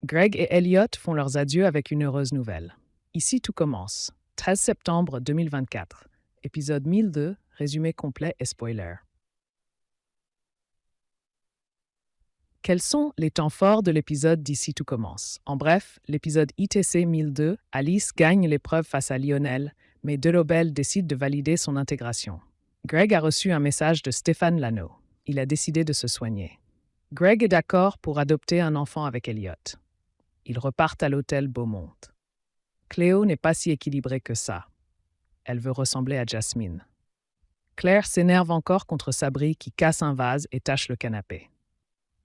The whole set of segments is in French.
Greg et Elliot font leurs adieux avec une heureuse nouvelle. Ici tout commence. 13 septembre 2024. Épisode 1002, résumé complet et spoiler. Quels sont les temps forts de l'épisode d'Ici tout commence? En bref, l'épisode ITC 1002, Alice gagne l'épreuve face à Lionel, mais Delobel décide de valider son intégration. Greg a reçu un message de Stéphane Lano. Il a décidé de se soigner. Greg est d'accord pour adopter un enfant avec Elliot. Ils repartent à l'hôtel Beaumont. Cléo n'est pas si équilibrée que ça. Elle veut ressembler à Jasmine. Claire s'énerve encore contre Sabri qui casse un vase et tâche le canapé.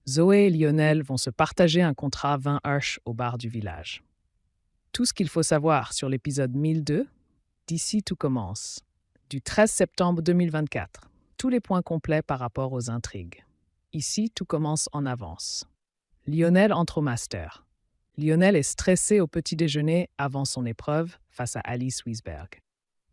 Zoé et Lionel vont se partager un contrat vin Hirsch au bar du village. Tout ce qu'il faut savoir sur l'épisode 1002, d'Ici tout commence, du 13 septembre 2024. Tous les points complets par rapport aux intrigues. Ici, tout commence en avance. Lionel entre au master. Lionel est stressé au petit déjeuner avant son épreuve face à Alice Wiesberg.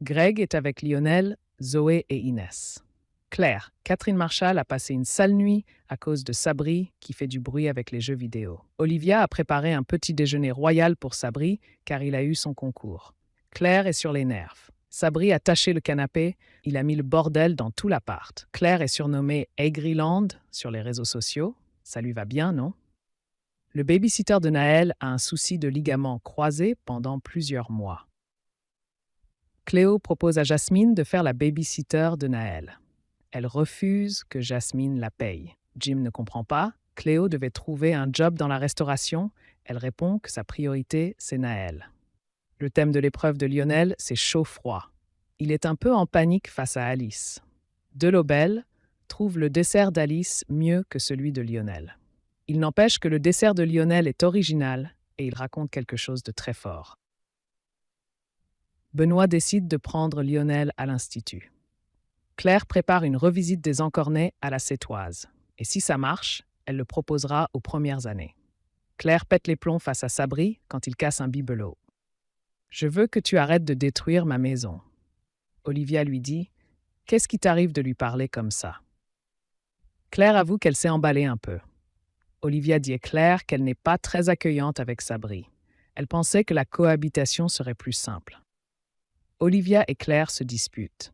Greg est avec Lionel, Zoé et Inès. Claire, Catherine Marshall a passé une sale nuit à cause de Sabri qui fait du bruit avec les jeux vidéo. Olivia a préparé un petit déjeuner royal pour Sabri car il a eu son concours. Claire est sur les nerfs. Sabri a taché le canapé, il a mis le bordel dans tout l'appart. Claire est surnommée Aigriland sur les réseaux sociaux. Ça lui va bien, non? Le babysitter de Naël a un souci de ligament croisé pendant plusieurs mois. Cléo propose à Jasmine de faire la babysitter de Naël. Elle refuse que Jasmine la paye. Jim ne comprend pas. Cléo devait trouver un job dans la restauration. Elle répond que sa priorité, c'est Naël. Le thème de l'épreuve de Lionel, c'est chaud-froid. Il est un peu en panique face à Alice. Delobel trouve le dessert d'Alice mieux que celui de Lionel. Il n'empêche que le dessert de Lionel est original et il raconte quelque chose de très fort. Benoît décide de prendre Lionel à l'Institut. Claire prépare une revisite des Encornets à la Sétoise. Et si ça marche, elle le proposera aux premières années. Claire pète les plombs face à Sabri quand il casse un bibelot. « Je veux que tu arrêtes de détruire ma maison. » Olivia lui dit « Qu'est-ce qui t'arrive de lui parler comme ça ?» Claire avoue qu'elle s'est emballée un peu. Olivia dit à Claire qu'elle n'est pas très accueillante avec Sabri. Elle pensait que la cohabitation serait plus simple. Olivia et Claire se disputent.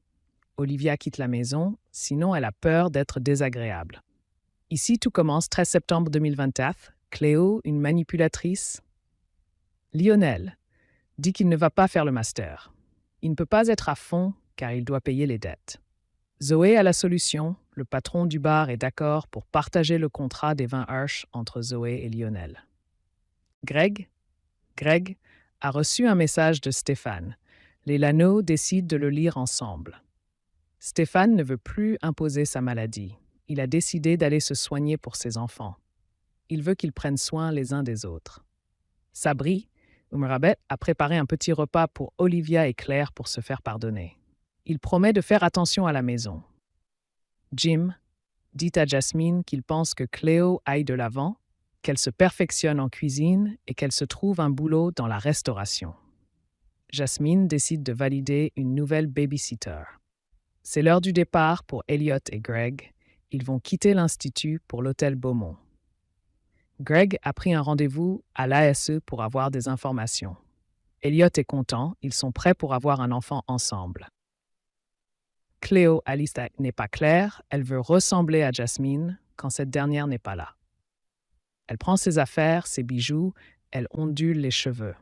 Olivia quitte la maison, sinon elle a peur d'être désagréable. Ici, tout commence 13 septembre 2024. Cléo, une manipulatrice. Lionel dit qu'il ne va pas faire le master. Il ne peut pas être à fond car il doit payer les dettes. Zoé a la solution. Le patron du bar est d'accord pour partager le contrat des vins Hirsch entre Zoé et Lionel. Greg a reçu un message de Stéphane. Les Lano décident de le lire ensemble. Stéphane ne veut plus imposer sa maladie. Il a décidé d'aller se soigner pour ses enfants. Il veut qu'ils prennent soin les uns des autres. Sabri, Umrabet, a préparé un petit repas pour Olivia et Claire pour se faire pardonner. Il promet de faire attention à la maison. Jim dit à Jasmine qu'il pense que Cléo aille de l'avant, qu'elle se perfectionne en cuisine et qu'elle se trouve un boulot dans la restauration. Jasmine décide de valider une nouvelle babysitter. C'est l'heure du départ pour Elliot et Greg. Ils vont quitter l'Institut pour l'hôtel Beaumont. Greg a pris un rendez-vous à l'ASE pour avoir des informations. Elliot est content, ils sont prêts pour avoir un enfant ensemble. Cléo, Alice n'est pas claire, elle veut ressembler à Jasmine quand cette dernière n'est pas là. Elle prend ses affaires, ses bijoux, elle ondule les cheveux.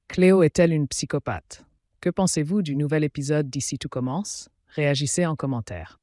Cléo est-elle une psychopathe? Que pensez-vous du nouvel épisode d'Ici tout commence? Réagissez en commentaire.